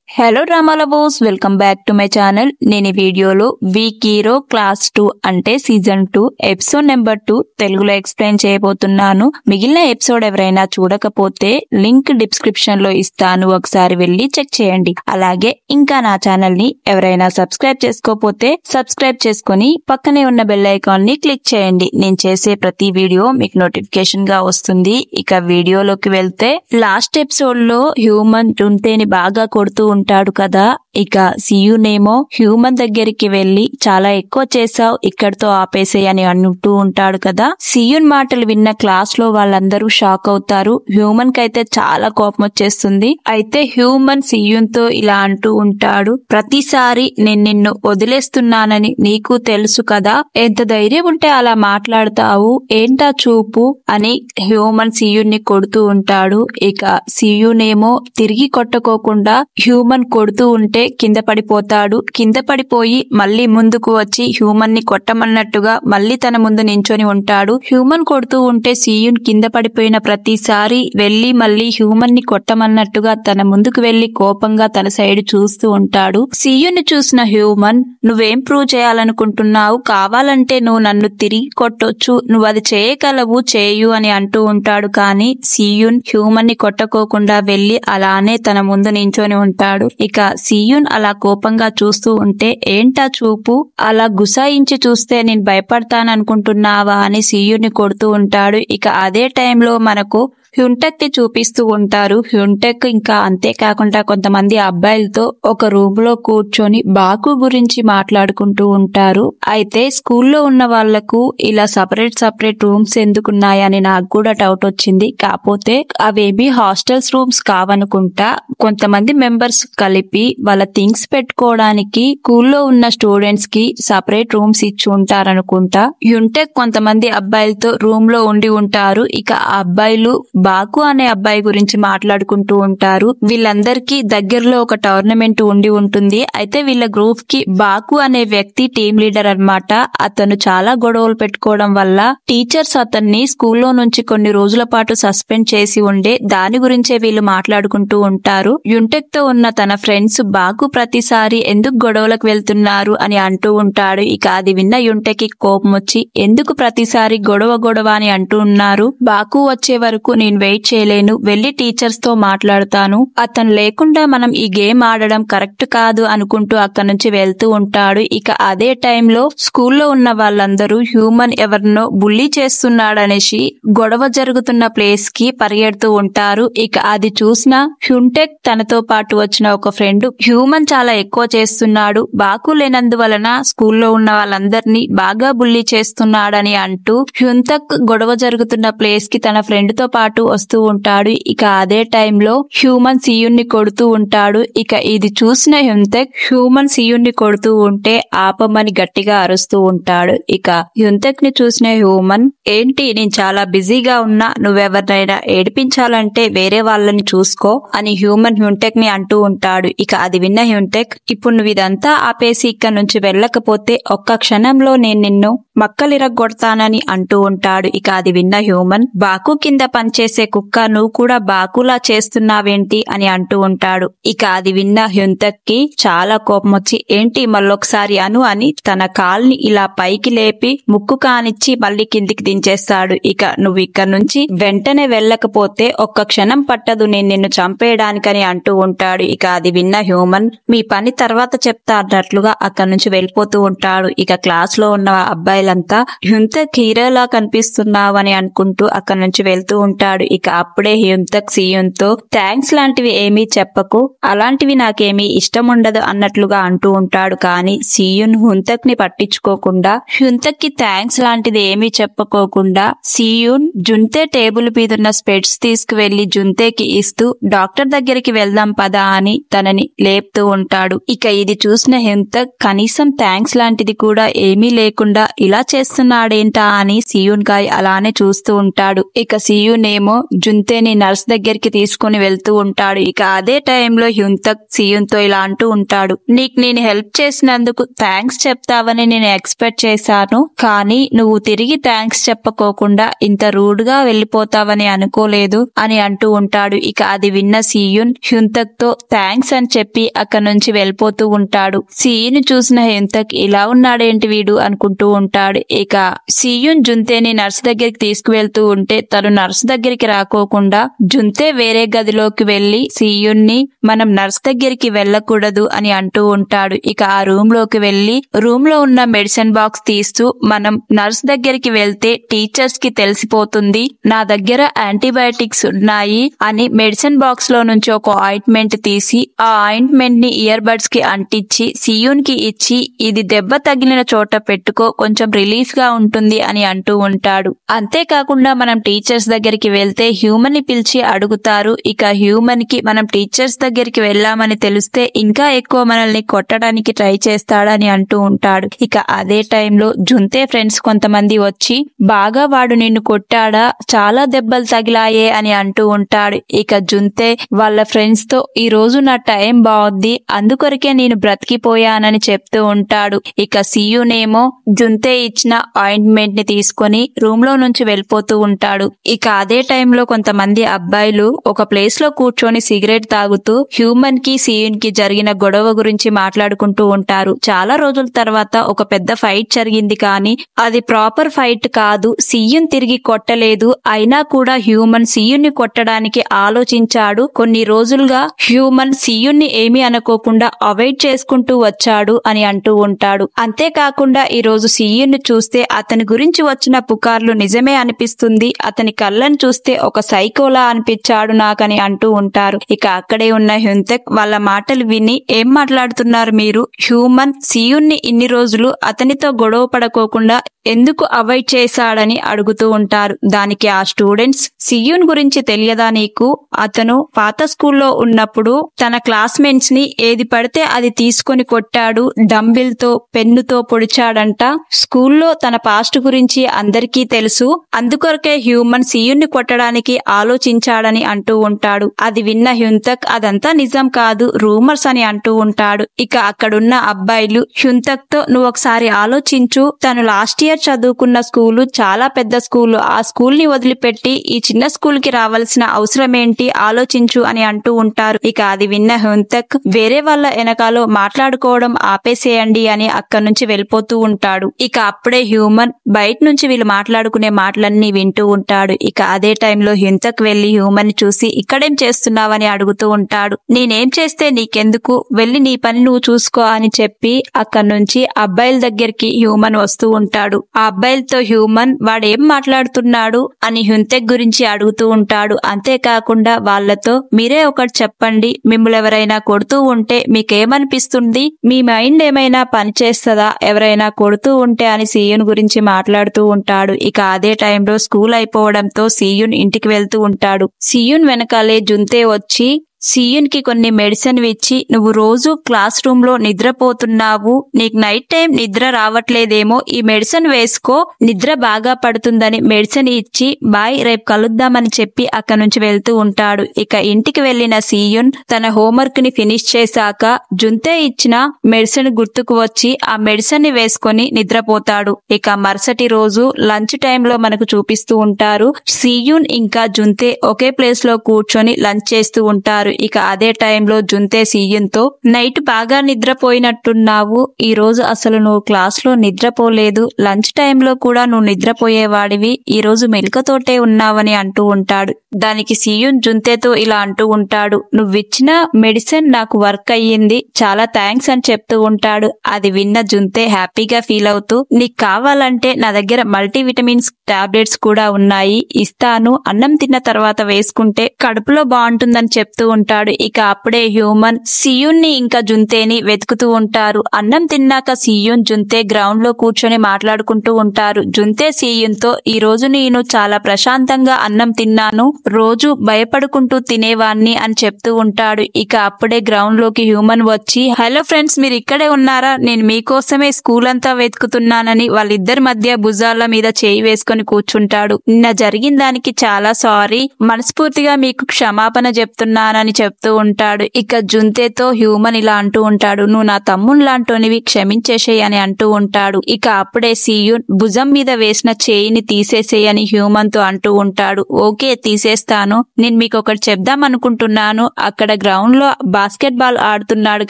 Hello drama lovers, welcome back to my channel. నేను ఈ వీడియోలో వీక్ హీరో క్లాస్ 2 అంటే సీజన్ 2 ఎపిసోడ్ నెంబర్ 2 తెలుగులో ఎక్స్ప్లెయిన్ చేయబోతున్నాను. మిగిలిన ఎపిసోడ్ ఎవరైనా చూడకపోతే లింక్ డిస్క్రిప్షన్ లో ఇస్తాను, ఒకసారి వెళ్ళి చెక్ చేయండి. అలాగే ఇంకా నా ఛానల్ ని ఎవరైనా సబ్స్క్రైబ్ చేసుకోకపోతే సబ్స్క్రైబ్ చేసుకుని పక్కనే ఉన్న బెల్ ఐకాన్ ని క్లిక్ చేయండి. నేను చేసే ప్రతి వీడియో మీకు నోటిఫికేషన్ గా వస్తుంది. ఇక వీడియోలోకి వెళ్తే, లాస్ట్ ఎపిసోడ్ లో హ్యూమన్ జుంటేని బాగా కొడుతూ ఉంటాడు కదా. ఇక సియునేమో హ్యూమన్ దగ్గరికి వెళ్లి చాలా ఎక్కువ చేసావు, ఇక్కడితో ఆపేసే అని అంటూ ఉంటాడు కదా. సియున్ మాటలు విన్న క్లాస్ లో వాళ్ళందరూ షాక్ అవుతారు. హ్యూమన్ కైతే చాలా కోపం వచ్చేస్తుంది. అయితే హ్యూమన్ సియున్ తో ఇలా అంటూ ఉంటాడు, ప్రతిసారి నేను నిన్ను వదిలేస్తున్నానని నీకు తెలుసు కదా, ఎంత ధైర్యం ఉంటే అలా మాట్లాడతావు, ఏంటా చూపు అని హ్యూమన్ సియున్ ని కొడుతూ ఉంటాడు. ఇక సియునేమో తిరిగి కొట్టుకోకుండా హ్యూమన్ కొడుతూ ఉంటే కింద పడిపోతాడు. కింద పడిపోయి మళ్ళీ ముందుకు వచ్చి హ్యూమన్ ని కొట్టమన్నట్టుగా మళ్ళీ తన ముందు నించొని ఉంటాడు. హ్యూమన్ కొడుతూ ఉంటే సియున్ కింద పడిపోయిన ప్రతిసారి వెళ్లి మళ్ళీ హ్యూమన్ ని కొట్టమన్నట్టుగా తన ముందుకు వెళ్లి కోపంగా తన సైడ్ చూస్తూ ఉంటాడు. సియున్ ని చూసిన హ్యూమన్, నువ్వేం ప్రూవ్ చేయాలనుకుంటున్నావు, కావాలంటే నువ్వు నన్ను తిరిగి కొట్టొచ్చు, నువ్వు అది చేయగలవు, చేయు అని అంటూ ఉంటాడు. కానీ సియున్ హ్యూమన్ ని కొట్టకోకుండా వెళ్లి అలానే తన ముందు నించొని ఉంటాడు. ఇక సియున్ అలా కోపంగా చూస్తూ ఉంటే, ఏంటా చూపు, అలా గుసాయించి చూస్తే నేను భయపడతాననుకుంటున్నావా అని సియున్ ని కొడుతూ ఉంటాడు. ఇక అదే టైంలో మనకు హ్యుంటెక్ ని చూపిస్తూ ఉంటారు. హ్యుంటెక్ ఇంకా అంతేకాకుండా కొంతమంది అబ్బాయిలతో ఒక రూమ్ లో కూర్చొని బాకు గురించి మాట్లాడుకుంటూ ఉంటారు. అయితే స్కూల్లో ఉన్న వాళ్లకు ఇలా సపరేట్ రూమ్స్ ఎందుకున్నాయని నాకు కూడా డౌట్ వచ్చింది. కాకపోతే అవేమి హాస్టల్స్ రూమ్స్ కావనుకుంటా. కొంతమంది మెంబర్స్ కలిపి వాళ్ళ థింగ్స్ పెట్టుకోవడానికి స్కూల్లో ఉన్న స్టూడెంట్స్ కి సపరేట్ రూమ్స్ ఇచ్చి ఉంటారనుకుంటా. హ్యుంటెక్ కొంతమంది అబ్బాయిలతో రూమ్ లో ఉండి ఉంటారు. ఇక ఆ అబ్బాయిలు బాకు అనే అబ్బాయి గురించి మాట్లాడుకుంటూ ఉంటారు. వీళ్ళందరికీ దగ్గరలో ఒక టోర్నమెంట్ ఉండి ఉంటుంది. అయితే వీళ్ళ గ్రూప్ కి బాకు అనే వ్యక్తి టీమ్ లీడర్ అన్నమాట. అతను చాలా గొడవలు పెట్టుకోవడం వల్ల టీచర్స్ అతన్ని స్కూల్లో నుంచి కొన్ని రోజుల పాటు సస్పెండ్ చేసి ఉండే, దాని గురించే వీళ్ళు మాట్లాడుకుంటూ ఉంటారు. యుంటెక్ తో ఉన్న తన ఫ్రెండ్స్ బాకు ప్రతిసారి ఎందుకు గొడవలకు వెళ్తున్నారు అని అంటూ ఉంటాడు. ఇక అది విన్న యుంటెక్ కి కోపం వచ్చి, ఎందుకు ప్రతిసారి గొడవ అని అంటూ ఉన్నారు, బాకు వచ్చే వరకు నేను వెయిట్ చేయలేను, వెళ్లి టీచర్స్ తో మాట్లాడుతాను, అతను లేకుండా మనం ఈ గేమ్ ఆడడం కరెక్ట్ కాదు అనుకుంటూ అక్కడి నుంచి వెళ్తూ ఉంటాడు. ఇక అదే టైంలో స్కూల్లో ఉన్న వాళ్ళందరూ హ్యూమన్ ఎవరినో బుల్లీ చేస్తున్నాడనేసి గొడవ జరుగుతున్న ప్లేస్ కి పరిగెడుతూ ఉంటారు. ఇక అది చూసిన హ్యుంటెక్ తనతో పాటు వచ్చిన ఒక ఫ్రెండ్, హ్యూమన్ చాలా ఎక్కువ చేస్తున్నాడు, బాకు లేనందువలన స్కూల్లో ఉన్న వాళ్ళందరినీ బాగా బుల్లీ చేస్తున్నాడని అంటూ హ్యుంటెక్ గొడవ జరుగుతున్న ప్లేస్ కి తన ఫ్రెండ్ తో పాటు వస్తూ ఉంటాడు. ఇక అదే టైంలో హ్యూమన్ సియున్ ని కొడుతూ ఉంటాడు. ఇక ఇది చూసిన హ్యుంటెక్ హ్యూమన్ సియున్ ని కొడుతూ ఉంటే ఆపమని గట్టిగా అరుస్తూ ఉంటాడు. ఇక హ్యుంటెక్ ని చూసిన హ్యూమన్, ఏంటి నేను చాలా బిజీగా ఉన్నా, నువ్వెవరినైనా ఏడిపించాలంటే వేరే వాళ్ళని చూసుకో అని హ్యూమన్ హ్యుంటెక్ ని అంటూ ఉంటాడు. ఇక అది విన్న హ్యుంటెక్, ఇప్పుడు నువ్వు ఇదంతా ఆపేసి ఇక్కడ నుంచి వెళ్ళకపోతే ఒక్క క్షణంలో నేను నిన్ను మక్కలిరగొడతానని అంటూ ఉంటాడు. ఇక అది విన్న హ్యూమన్, బాకు కింద పనిచేసే కుక్క, నువ్వు కూడా బాకులా చేస్తున్నావేంటి అని అంటూ ఉంటాడు. ఇక అది విన్న హ్యుంటెక్ కి చాలా కోపం వచ్చి, ఏంటి మళ్ళొకసారి అను అని తన కాల్ని ఇలా పైకి లేపి ముక్కు కానిచ్చి మళ్ళీ కిందికి దించేస్తాడు. ఇక నువ్వు ఇక్కడ నుంచి వెంటనే వెళ్ళకపోతే ఒక్క క్షణం పట్టదు నేను నిన్ను చంపేయడానికని అంటూ ఉంటాడు. ఇక అది విన్న హ్యూమన్, మీ పని తర్వాత చెప్తా అన్నట్లుగా అక్కడి నుంచి వెళ్ళిపోతూ ఉంటాడు. ఇక క్లాస్ లో ఉన్న అబ్బాయిలంతా హ్యుంటెక్ హీరోలా కనిపిస్తున్నావు అని అనుకుంటూ అక్కడి నుంచి వెళ్తూ ఉంటాడు. ఇక అప్పుడే హ్యుంటెక్ సియున్ తో, థ్యాంక్స్ లాంటివి ఏమీ చెప్పకు, అలాంటివి నాకేమీ ఇష్టం ఉండదు అన్నట్లుగా అంటూ ఉంటాడు. కానీ సియున్ హ్యుంటెక్ ని పట్టించుకోకుండా, హ్యుంటెక్ కి థ్యాంక్స్ లాంటిది ఏమీ చెప్పుకోకుండా సియున్ జుంతే టేబుల్ మీదున్న స్పెట్స్ తీసుకువెళ్లి జుంతేకి ఇస్తూ, డాక్టర్ దగ్గరికి వెళ్దాం పదా అని తనని లేపుతూ ఉంటాడు. ఇక ఇది చూసిన హ్యుంటెక్, కనీసం థ్యాంక్స్ లాంటిది కూడా ఏమీ లేకుండా ఇలా చేస్తున్నాడేంటా అని సియున్ గాయ్ అలానే చూస్తూ ఉంటాడు. ఇక సియున్ ఏమో ఏమో జుంతేని నర్స్ దగ్గరికి తీసుకుని వెళ్తూ ఉంటాడు. ఇక అదే టైంలో హ్యుంతక్ సియున్ తో ఇలా అంటూ ఉంటాడు, నీకు నేను హెల్ప్ చేసినందుకు థ్యాంక్స్ చెప్తావని నేను ఎక్స్పెక్ట్ చేశాను, కానీ నువ్వు తిరిగి థ్యాంక్స్ చెప్పకోకుండా ఇంత రూడ్ గా వెళ్ళిపోతావని అనుకోలేదు అని అంటూ ఉంటాడు. ఇక అది విన్న సియున్ హ్యుంతక్ తో థ్యాంక్స్ అని చెప్పి అక్కడి నుంచి వెళ్ళిపోతూ ఉంటాడు. సియున్ చూసిన హ్యుంతక్ ఇలా ఉన్నాడేంటి వీడు అనుకుంటూ ఉంటాడు. ఇక సియున్ జుంతేని నర్స్ దగ్గరికి తీసుకువెళ్తూ ఉంటే తను నర్స్ దగ్గరికి రాకోకుండా జుంతే వేరే గదిలోకి వెళ్లి సియున్ ని మనం నర్స్ దగ్గరికి వెళ్ళకూడదు అని అంటూ ఉంటాడు. ఇక ఆ రూమ్ లోకి వెళ్లి రూమ్ లో ఉన్న మెడిసిన్ బాక్స్ తీస్తూ మనం నర్స్ దగ్గరికి వెళ్తే టీచర్స్ కి తెలిసిపోతుంది నా దగ్గర యాంటీబయాటిక్స్ ఉన్నాయి అని మెడిసిన్ బాక్స్ లో నుంచి ఒక ఆయింట్మెంట్ తీసి ఆ ఆయింట్మెంట్ ని ఇయర్ బడ్స్ కి అంటించి సియున్ కి ఇచ్చి ఇది దెబ్బ తగిలిన చోట పెట్టుకో కొంచెం రిలీఫ్ గా ఉంటుంది అని అంటూ ఉంటాడు. అంతేకాకుండా మనం టీచర్స్ దగ్గరికి వెళ్తే హ్యూమన్ ని పిలిచి అడుగుతారు. ఇక హ్యూమన్ కి మనం టీచర్స్ దగ్గరికి వెళ్ళామని తెలిస్తే ఇంకా ఎక్కువ మనల్ని కొట్టడానికి ట్రై చేస్తాడని అంటూ ఉంటాడు. ఇక అదే టైంలో జుంతే ఫ్రెండ్స్ కొంతమంది వచ్చి బాగా వాడు నిన్ను కొట్టాడా, చాలా దెబ్బలు తగిలాయే అని అంటూ ఉంటాడు. ఇక జుంతే వాళ్ళ ఫ్రెండ్స్ తో ఈ రోజు నా టైం బాగుంది అందుకొరకే నేను బ్రతికిపోయానని చెప్తూ ఉంటాడు. ఇక సియునేమో జుంతే ఇచ్చిన ఆయింట్మెంట్ ని తీసుకొని రూమ్ లో నుంచి వెళ్ళిపోతూ ఉంటాడు. ఇక అదే టైంలో కొంతమంది అబ్బాయిలు ఒక ప్లేస్ లో కూర్చొని సిగరెట్ తాగుతూ హ్యూమన్ కి సియున్ కి జరిగిన గొడవ గురించి మాట్లాడుకుంటూ ఉంటారు. చాలా రోజుల తర్వాత ఒక పెద్ద ఫైట్ జరిగింది, కానీ అది ప్రాపర్ ఫైట్ కాదు. సియున్ తిరిగి కొట్టలేదు, అయినా కూడా హ్యూమన్ సియున్ ని కొట్టడానికి ఆలోచించాడు. కొన్ని రోజులుగా హ్యూమన్ సియున్ ని ఏమీ అనుకోకుండా అవాయిడ్ చేసుకుంటూ వచ్చాడు అని అంటూ ఉంటాడు. అంతేకాకుండా ఈ రోజు సియున్ ని చూస్తే అతని గురించి వచ్చిన పుకార్లు నిజమే అనిపిస్తుంది, అతని కళ్ళను చూస్తే ఒక సైకోలా అనిపించాడు నాకని అంటూ ఉంటారు. ఇక అక్కడే ఉన్న హ్యుంతక్ వాళ్ళ మాటలు విని ఏం మాట్లాడుతున్నారు మీరు, హ్యూమన్ సియున్ ని ఇన్ని రోజులు అతనితో గొడవ పడకోకుండా ఎందుకు అవాయిడ్ చేశాడని అడుగుతూ ఉంటారు. దానికి ఆ స్టూడెంట్స్, సియున్ గురించి తెలియదా నీకు, అతను పాత స్కూల్లో ఉన్నప్పుడు తన క్లాస్మేట్స్ ని ఏది పడితే అది తీసుకొని కొట్టాడు, డంబిల్ తో పెన్నుతో పొడిచాడంట, స్కూల్లో తన పాస్ట్ గురించి అందరికీ తెలుసు, అందుకొరకే హ్యూమన్ సియున్ ని కొట్టడానికి ఆలోచించాడని అంటూ ఉంటాడు. అది విన్న హ్యుంతక్ అదంతా నిజం కాదు, రూమర్స్ అని అంటూ ఉంటాడు. ఇక అక్కడున్న అబ్బాయిలు హ్యుంతక్ తో నువ్వు ఒకసారి ఆలోచించు, తను లాస్ట్ ఇయర్ చదువుకున్న స్కూలు చాలా పెద్ద స్కూలు, ఆ స్కూల్ ని వదిలిపెట్టి ఈ చిన్న స్కూల్ కి రావాల్సిన అవసరం ఏంటి, ఆలోచించు అని అంటూ ఉంటారు. ఇక అది విన్న హ్యుంతక్ వేరే వాళ్ళ వెనకాలో మాట్లాడుకోవడం ఆపేసేయండి అని అక్కడి నుంచి వెళ్ళిపోతూ ఉంటాడు. ఇక అప్పుడే హ్యూమన్ బయట నుంచి వీళ్ళు మాట్లాడుకునే మాటలన్నీ వింటూ ఉంటాడు. ఇక అదే టైంలో హ్యుంతక్ వెళ్లి హ్యూమన్ ని చూసి ఇక్కడేం చేస్తున్నావని అడుగుతూ ఉంటాడు. నేనేం చేస్తే నీకెందుకు, వెళ్లి నీ పని నువ్వు చూసుకో అని చెప్పి అక్కడి నుంచి అబ్బాయిల దగ్గరికి హ్యూమన్ వస్తూ ఉంటాడు. ఆ అబ్బాయిలతో హ్యూమన్ వాడేం మాట్లాడుతున్నాడు అని హ్యుంతక్ గురించి అడుగుతూ ఉంటాడు. అంతేకాకుండా వాళ్లతో మీరే ఒకటి చెప్పండి, మిమ్మల్ని ఎవరైనా కొడుతూ ఉంటే మీకేమనిపిస్తుంది, మీ మైండ్ ఏమైనా పనిచేస్తుందా ఎవరైనా కొడుతూ ఉంటే అని సియున్ గురించి మాట్లాడుతూ ఉంటాడు. ఇక అదే టైంలో స్కూల్ అయిపోవడంతో సియున్ ఇంటికి వెళ్తూ ఉంటాడు. సియున్ వెనకాలే జుంతే వచ్చి సియున్ కి కొన్ని మెడిసిన్ ఇచ్చి నువ్వు రోజు క్లాస్ రూమ్ లో నిద్రపోతున్నావు, నీకు నైట్ టైం నిద్ర రావట్లేదేమో, ఈ మెడిసిన్ వేసుకో నిద్ర బాగా పడుతుందని మెడిసిన్ ఇచ్చి బాయ్ రేపు కలుద్దామని చెప్పి అక్కడి నుంచి వెళ్తూ ఉంటాడు. ఇక ఇంటికి వెళ్లిన సియున్ తన హోంవర్క్ ని ఫినిష్ చేశాక జుంతే ఇచ్చిన మెడిసిన్ గుర్తుకు వచ్చి ఆ మెడిసిన్ ని వేసుకొని నిద్రపోతాడు. ఇక మరుసటి రోజు లంచ్ టైంలో మనకు చూపిస్తూ ఉంటారు. సియున్ ఇంకా జుంతే ఒకే ప్లేస్ లో కూర్చొని లంచ్ చేస్తూ ఉంటారు. ఇక అదే టైంలో జుంతే సియున్ తో నైట్ బాగా నిద్రపోయినట్టున్నావు, ఈ రోజు అసలు నువ్వు క్లాస్ లో నిద్రపోలేదు, లంచ్ టైంలో కూడా నువ్వు నిద్రపోయేవాడివి, ఈ రోజు మెలకువతోటే ఉన్నావని అంటూ ఉంటాడు. దానికి సియున్ జుంతేతో ఇలా అంటూ ఉంటాడు, నువ్విచ్చిన మెడిసిన్ నాకు వర్క్ అయ్యింది, చాలా థ్యాంక్స్ అని చెప్తూ ఉంటాడు. అది విన్న జుంతే హ్యాపీగా ఫీల్ అవుతూ నీకు కావాలంటే నా దగ్గర మల్టీవిటమిన్స్ టాబ్లెట్స్ కూడా ఉన్నాయి, ఇస్తాను, అన్నం తిన్న తర్వాత వేసుకుంటే కడుపులో బాగుంటుందని చెప్తూ ఉంటాడు. ఇక అప్పుడే హ్యూమన్ సియూన్ ని ఇంకా జుంతేని వెతుకుతూ ఉంటారు. అన్నం తిన్నాక సియూన్ జుంతే గ్రౌండ్ లో కూర్చొని మాట్లాడుకుంటూ ఉంటారు. జుంతే సియూన్ తో ఈ రోజు నేను చాలా ప్రశాంతంగా అన్నం తిన్నాను, రోజు భయపడుకుంటూ తినేవాణ్ణి అని చెప్తూ ఉంటాడు. ఇక అప్పుడే గ్రౌండ్ లోకి హ్యూమన్ వచ్చి, హలో ఫ్రెండ్స్, మీరు ఇక్కడే ఉన్నారా? నేను మీకోసమే స్కూల్ అంతా వెతుకుతున్నానని వాళ్ళిద్దరి మధ్య భుజాల మీద చేయి వేసుకొని కూర్చుంటాడు. నిన్న జరిగిన దానికి చాలా సారీ, మనస్ఫూర్తిగా మీకు క్షమాపణ చెప్తున్నానని చెప్తూ ఉంటాడు. ఇక జుంతేతో హ్యూమన్ ఇలా అంటూ ఉంటాడు, నువ్వు నా తమ్ముడు లాంటోనివి, క్షమించేసేయ్ అని అంటూ ఉంటాడు. ఇక అప్పుడే సియూన్ భుజం మీద వేసిన చేయిని తీసేసేయని హ్యూమన్ తో అంటూ ఉంటాడు. ఓకే, తీసేస్తాను. నేను మీకు ఒకటి చెప్దాం అనుకుంటున్నాను. అక్కడ గ్రౌండ్ లో బాస్కెట్ బాల్ ఆడుతున్నాడు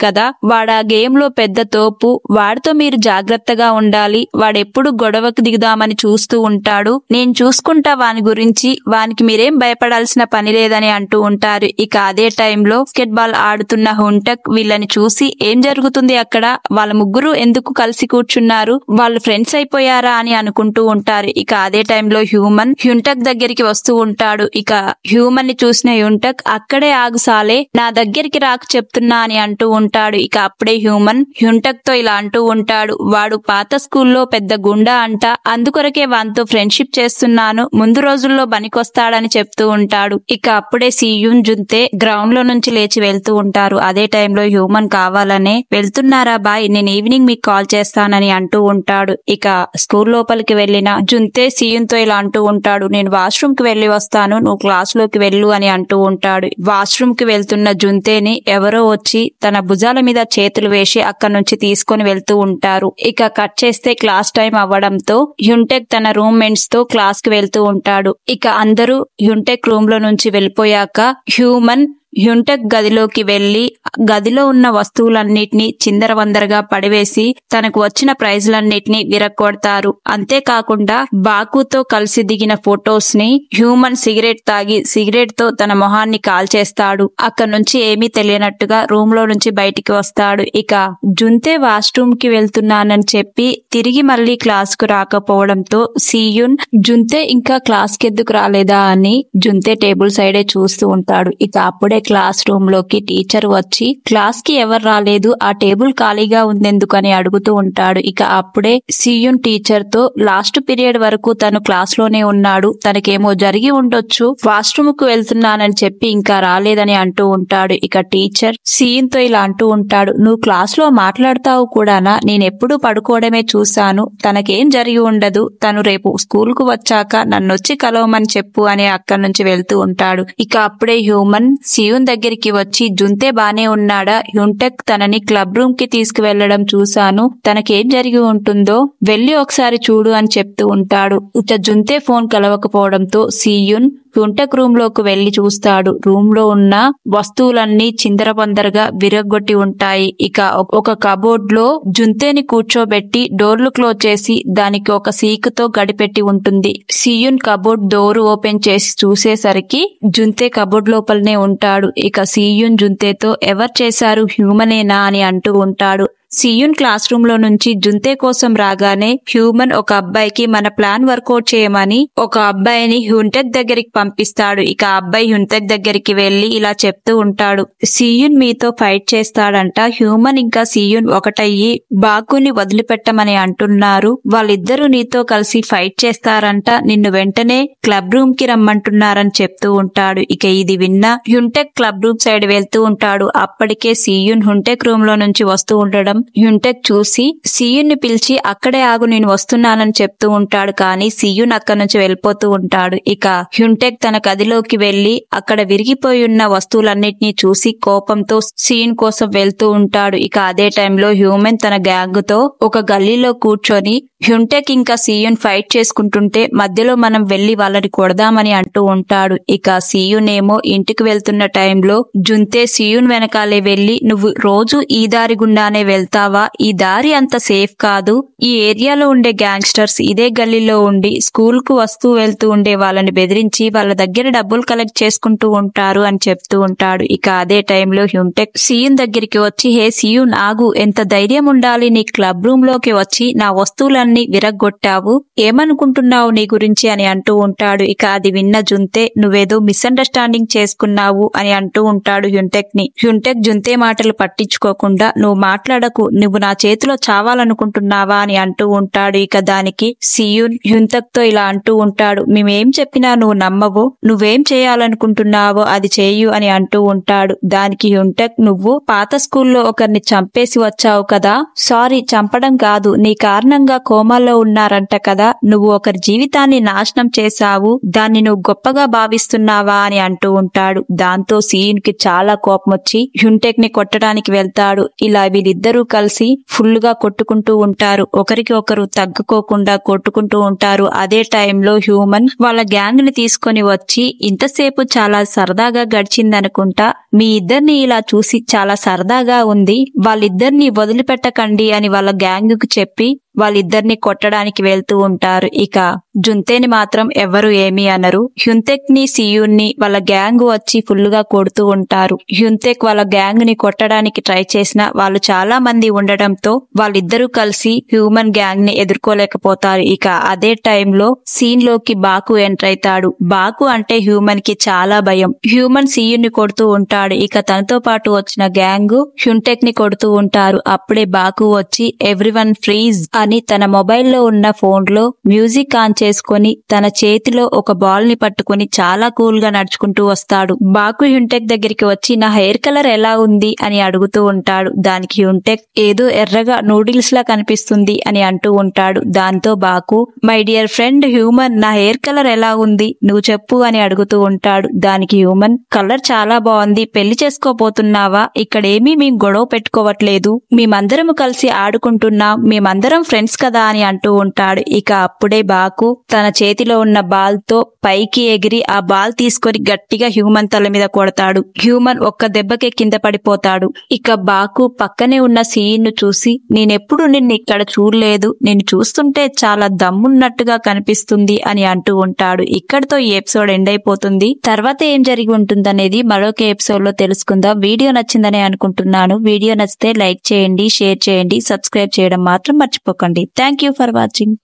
కదా, వాడు ఆ గేమ్ లో పెద్ద తోపు, వాడితో మీరు జాగ్రత్తగా ఉండాలి. వాడెప్పుడు గొడవకు దిగుదామని చూస్తూ ఉంటాడు. నేను చూసుకుంటా వాని గురించి, వానికి మీరేం భయపడాల్సిన పని లేదని అంటూ ఉంటారు. ఇక అదే టైంలో బాస్కెట్ బాల్ ఆడుతున్న హుంటక్ వీళ్ళని చూసి, ఏం జరుగుతుంది అక్కడ, వాళ్ళ ముగ్గురు ఎందుకు కలిసి కూర్చున్నారు, వాళ్ళు ఫ్రెండ్స్ అయిపోయారా అని అనుకుంటూ ఉంటారు. ఇక అదే టైంలో హ్యూమన్ హ్యుంటక్ దగ్గరికి వస్తూ ఉంటాడు. ఇక హ్యూమన్ ని చూసిన హ్యుంటక్, అక్కడే ఆగు సాలే, నా దగ్గరికి రాకు చెప్తున్నా అని అంటూ ఉంటాడు. ఇక అప్పుడే హ్యూమన్ హ్యుంటక్ తో ఇలా అంటూ ఉంటాడు, వాడు పాత స్కూల్లో పెద్ద గుండా అంట, అందుకొరకే వానితో ఫ్రెండ్షిప్ చేస్తున్నాను, ముందు రోజుల్లో బనికొస్తాడని చెప్తూ ఉంటాడు. ఇక అప్పుడే సియూన్ జుంతే గ్రౌండ్ లో నుంచి లేచి వెళ్తూ ఉంటారు. అదే టైంలో హ్యూమన్ కావాలనే, వెళ్తున్నారా బాయ్, నేను ఈవినింగ్ మీకు కాల్ చేస్తానని అంటూ ఉంటాడు. ఇక స్కూల్ లోపలికి వెళ్లిన జుంతే సియూన్ తో ఇలా అంటూ ఉంటాడు, నేను వాష్రూమ్ కి వెళ్లి వస్తాను, నువ్వు క్లాస్ లోకి వెళ్ళు అని అంటూ ఉంటాడు. వాష్రూమ్ కి వెళ్తున్న జుంతేని ఎవరో వచ్చి తన భుజాల మీద చేతులు వేసి అక్కడి నుంచి తీసుకొని వెళ్తూ ఉంటారు. ఇక కట్ చేస్తే క్లాస్ టైం అవ్వడంతో హ్యుంటెక్ తన రూమ్మేట్స్ తో క్లాస్ కి వెళ్తూ ఉంటాడు. ఇక అందరూ హ్యుంటెక్ రూమ్ లో నుంచి వెళ్ళిపోయాక హ్యూమన్ హ్యుంటెక్ గదిలోకి వెళ్లి గదిలో ఉన్న వస్తువులన్నిటినీ చిందరవందరగా పడివేసి తనకు వచ్చిన ప్రైజ్లన్నిటినీ విరక్కొడతారు. అంతేకాకుండా బాకుతో కలిసి దిగిన ఫొటోస్ ని హ్యూమన్ సిగరెట్ తాగి సిగరెట్ తో తన మొహాన్ని కాల్చేస్తాడు. అక్కడి నుంచి ఏమీ తెలియనట్టుగా రూమ్ లో నుంచి బయటికి వస్తాడు. ఇక జుంతే వాష్రూమ్ కి వెళ్తున్నానని చెప్పి తిరిగి మళ్లీ క్లాస్ కు రాకపోవడంతో సియూన్ జుంతే ఇంకా క్లాస్ కి ఎందుకు రాలేదా అని జుంతే టేబుల్ సైడే చూస్తూ ఉంటాడు. ఇక అప్పుడే క్లాస్ రూమ్ లోకి టీచర్ వచ్చి, క్లాస్ కి ఎవరు రాలేదు, ఆ టేబుల్ ఖాళీగా ఉందెందుకని అడుగుతూ ఉంటాడు. ఇక అప్పుడే సియూన్ టీచర్ తో, లాస్ట్ పీరియడ్ వరకు తను క్లాస్ లోనే ఉన్నాడు, తనకేమో జరిగి ఉండొచ్చు, వాష్రూమ్ కు వెళ్తున్నానని చెప్పి ఇంకా రాలేదని అంటూ ఉంటాడు. ఇక టీచర్ సియూన్ తో ఇలా అంటూ ఉంటాడు, నువ్వు క్లాస్ లో మాట్లాడతావు కూడానా, నేనెప్పుడు పడుకోవడమే చూశాను, తనకేం జరిగి ఉండదు, తను రేపు స్కూల్ కు వచ్చాక నన్నొచ్చి కలవమని చెప్పు అని అక్కడి నుంచి వెళ్తూ ఉంటాడు. ఇక అప్పుడే హ్యూమన్ సియూన్ దగ్గరికి వచ్చి, జుంతే బానే ఉన్నాడా, హ్యుంటెక్ తనని క్లబ్ రూమ్ కి తీసుకువెళ్లడం చూశాను, తనకేం జరిగి ఉంటుందో వెళ్లి ఒకసారి చూడు అని చెప్తూ ఉంటాడు. ఇక జుంతే ఫోన్ కలవకపోవడంతో సియూన్ హ్యుంటెక్ రూమ్ లోకి వెళ్లి చూస్తాడు. రూమ్ లో ఉన్న వస్తువులన్నీ చిందరబందరగా విరగ్గొట్టి ఉంటాయి. ఇక ఒక కబోర్డ్ లో జుంతేని కూర్చోబెట్టి డోర్లు క్లోజ్ చేసి దానికి ఒక సీకుతో గడిపెట్టి ఉంటుంది. సియూన్ కబోర్డ్ డోర్ ఓపెన్ చేసి చూసేసరికి జుంతే కబోర్డ్ లోపలనే ఉంటాడు. ఇక సియూన్ జుంతేతో, ఎవరు చేశారు, హ్యూమనేనా అని అంటూ ఉంటాడు. సియూన్ క్లాస్ రూమ్ లో నుంచి జుంతే కోసం రాగానే హ్యూమన్ ఒక అబ్బాయికి మన ప్లాన్ వర్కౌట్ చేయమని ఒక అబ్బాయిని హ్యుంటెక్ దగ్గరికి పంపిస్తాడు. ఇక అబ్బాయి హ్యుంటెక్ దగ్గరికి వెళ్లి ఇలా చెప్తూ ఉంటాడు, సియూన్ మీతో ఫైట్ చేస్తాడంట, హ్యూమన్ ఇంకా సియూన్ ఒకటయ్యి బాకుని వదిలిపెట్టమని అంటున్నారు, వాళ్ళిద్దరూ నీతో కలిసి ఫైట్ చేస్తారంట, నిన్ను వెంటనే క్లబ్ రూమ్ కి రమ్మంటున్నారని చెప్తూ ఉంటాడు. ఇక ఇది విన్న హ్యుంటెక్ క్లబ్ రూమ్ సైడ్ వెళ్తూ ఉంటాడు. అప్పటికే సియూన్ హ్యుంటెక్ రూమ్ లో నుంచి వస్తూ ఉండడం హ్యుంటెక్ చూసి సియూన్ ని పిలిచి, అక్కడే ఆగు, నేను వస్తున్నానని చెప్తూ ఉంటాడు. కానీ సియూన్ అక్కడి నుంచి వెళ్ళిపోతూ ఉంటాడు. ఇక హ్యుంటెక్ తన గదిలోకి వెళ్లి అక్కడ విరిగిపోయి ఉన్న వస్తువులన్నిటినీ చూసి కోపంతో సియూన్ కోసం వెళ్తూ ఉంటాడు. ఇక అదే టైంలో హ్యూమన్ తన గ్యాంగ్ తో ఒక గల్లీలో కూర్చొని హ్యుంటెక్ ఇంకా సియూన్ ఫైట్ చేసుకుంటుంటే మధ్యలో మనం వెళ్లి వాళ్ళని కొడదామని అంటూ ఉంటాడు. ఇక సియూన్ ఏమో ఇంటికి వెళ్తున్న టైంలో జుంతే సియూన్ వెనకాలే వెళ్లి, నువ్వు రోజు ఈ దారి గుండానే వెళ్తావు, వెళ్తావా? ఈ దారి అంత సేఫ్ కాదు. ఈ ఏరియాలో ఉండే గ్యాంగ్స్టర్స్ ఇదే గల్లీలో ఉండి స్కూల్ కు వస్తూ వెళ్తూ ఉండే వాళ్ళని బెదిరించి వాళ్ళ దగ్గర డబ్బులు కలెక్ట్ చేసుకుంటూ ఉంటారు అని చెప్తూ ఉంటాడు. ఇక అదే టైంలో హ్యుంటెక్ సియూన్ దగ్గరికి వచ్చి, హే సియూన్ ఆగు, ఎంత ధైర్యం ఉండాలి, నీ క్లబ్ రూమ్ లోకి వచ్చి నా వస్తువులన్నీ విరగ్గొట్టావు, ఏమనుకుంటున్నావు నీ గురించి అని అంటూ ఉంటాడు. ఇక అది విన్న జుంతే, నువ్వేదో మిస్అండర్స్టాండింగ్ చేసుకున్నావు అని అంటూ ఉంటాడు హ్యుంటెక్ ని. హ్యుంటెక్ జుంతే మాటలు పట్టించుకోకుండా, నువ్వు మాట్లాడకు, నువ్వు నా చేతిలో చావాలనుకుంటున్నావా అని అంటూ ఉంటాడు. ఇక దానికి సియూన్ హ్యుంటెక్ తో ఇలా అంటూ ఉంటాడు, మేమేం చెప్పినా నువ్వు నమ్మవు, నువ్వేం చేయాలనుకుంటున్నావో అది చేయు అని అంటూ ఉంటాడు. దానికి హ్యుంటెక్, నువ్వు పాత స్కూల్లో ఒకరిని చంపేసి వచ్చావు కదా? సారీ, చంపడం కాదు, నీ కారణంగా కోమాలో ఉన్నారంట కదా, నువ్వు ఒకరి జీవితాన్ని నాశనం చేశావు, దాన్ని నువ్వు గొప్పగా భావిస్తున్నావా అని అంటూ ఉంటాడు. దాంతో సియూన్ కి చాలా కోపం వచ్చి హ్యుంటెక్ ని కొట్టడానికి వెళ్తాడు. ఇలా వీళ్ళిద్దరూ కలిసి ఫుల్ గా కొట్టుకుంటూ ఉంటారు. ఒకరికి ఒకరు తగ్గుకోకుండా కొట్టుకుంటూ ఉంటారు. అదే టైంలో హ్యూమన్ వాళ్ళ గ్యాంగ్ ని తీసుకొని వచ్చి, ఇంతసేపు చాలా సరదాగా గడిచిందనుకుంటా, మీ ఇద్దరిని ఇలా చూసి చాలా సరదాగా ఉంది, వాళ్ళిద్దరిని వదిలిపెట్టకండి అని వాళ్ళ గ్యాంగ్ కు చెప్పి వాళ్ళిద్దరిని కొట్టడానికి వెళ్తూ ఉంటారు. ఇక జుంతేని మాత్రం ఎవరు ఏమీ అనరు. హ్యుంతెక్ ని సియూన్ ని వాళ్ళ గ్యాంగ్ వచ్చి ఫుల్ గా కొడుతూ ఉంటారు. హ్యుంతెక్ వాళ్ళ గ్యాంగ్ ని కొట్టడానికి ట్రై చేసినా వాళ్ళు చాలా మంది ఉండడంతో వాళ్ళిద్దరూ కలిసి హ్యూమన్ గ్యాంగ్ ని ఎదుర్కోలేకపోతారు. ఇక అదే టైంలో సీన్ లోకి బాకు ఎంటర్ అవుతాడు. బాకు అంటే హ్యూమన్ కి చాలా భయం. హ్యూమన్ సియూన్ ని కొడుతూ ఉంటాడు. ఇక తనతో పాటు వచ్చిన గ్యాంగ్ హ్యుంటెక్ ని కొడుతూ ఉంటారు. అప్పుడే బాకు వచ్చి ఎవ్రీవన్ ఫ్రీజ్ అని తన మొబైల్లో ఉన్న ఫోన్ లో మ్యూజిక్ ఆన్ చేసుకుని తన చేతిలో ఒక బాల్ ని పట్టుకుని చాలా కూల్ గా నడుచుకుంటూ వస్తాడు. బాకు హ్యుంటెక్ దగ్గరికి వచ్చి, నా హెయిర్ కలర్ ఎలా ఉంది అని అడుగుతూ ఉంటాడు. దానికి హ్యుంటెక్, ఏదో ఎర్రగా నూడిల్స్ లా కనిపిస్తుంది అని అంటూ ఉంటాడు. దాంతో బాకు, మై డియర్ ఫ్రెండ్ హ్యూమన్, నా హెయిర్ కలర్ ఎలా ఉంది నువ్వు చెప్పు అని అడుగుతూ ఉంటాడు. దానికి హ్యూమన్, కలర్ చాలా బాగుంది, పెళ్లి చేసుకోబోతున్నావా? ఇక్కడేమీ మేం గొడవ పెట్టుకోవట్లేదు, మేమందరం కలిసి ఆడుకుంటున్నాం, మేమందరం ఫ్రెండ్స్ కదా అని అంటూ ఉంటాడు. ఇక అప్పుడే బాకు తన చేతిలో ఉన్న బాల్ తో పైకి ఎగిరి ఆ బాల్ తీసుకొని గట్టిగా హ్యూమన్ తల మీద కొడతాడు. హ్యూమన్ ఒక్క దెబ్బకే కింద పడిపోతాడు. ఇక బాకు పక్కనే ఉన్న సీన్ ను చూసి, నేనెప్పుడు నిన్ను ఇక్కడ చూడలేదు, నిన్ను చూస్తుంటే చాలా దమ్మున్నట్టుగా కనిపిస్తుంది అని అంటూ ఉంటాడు. ఇక్కడితో ఈ ఎపిసోడ్ ఎండ్ అయిపోతుంది. తర్వాత ఏం జరిగి ఉంటుందనేది మరొక ఎపిసోడ్ లో తెలుసుకుందాం. వీడియో నచ్చిందని అనుకుంటున్నాను. వీడియో నచ్చితే లైక్ చేయండి, షేర్ చేయండి, సబ్స్క్రైబ్ చేయడం మాత్రం మర్చిపోకండి. Thank you for watching.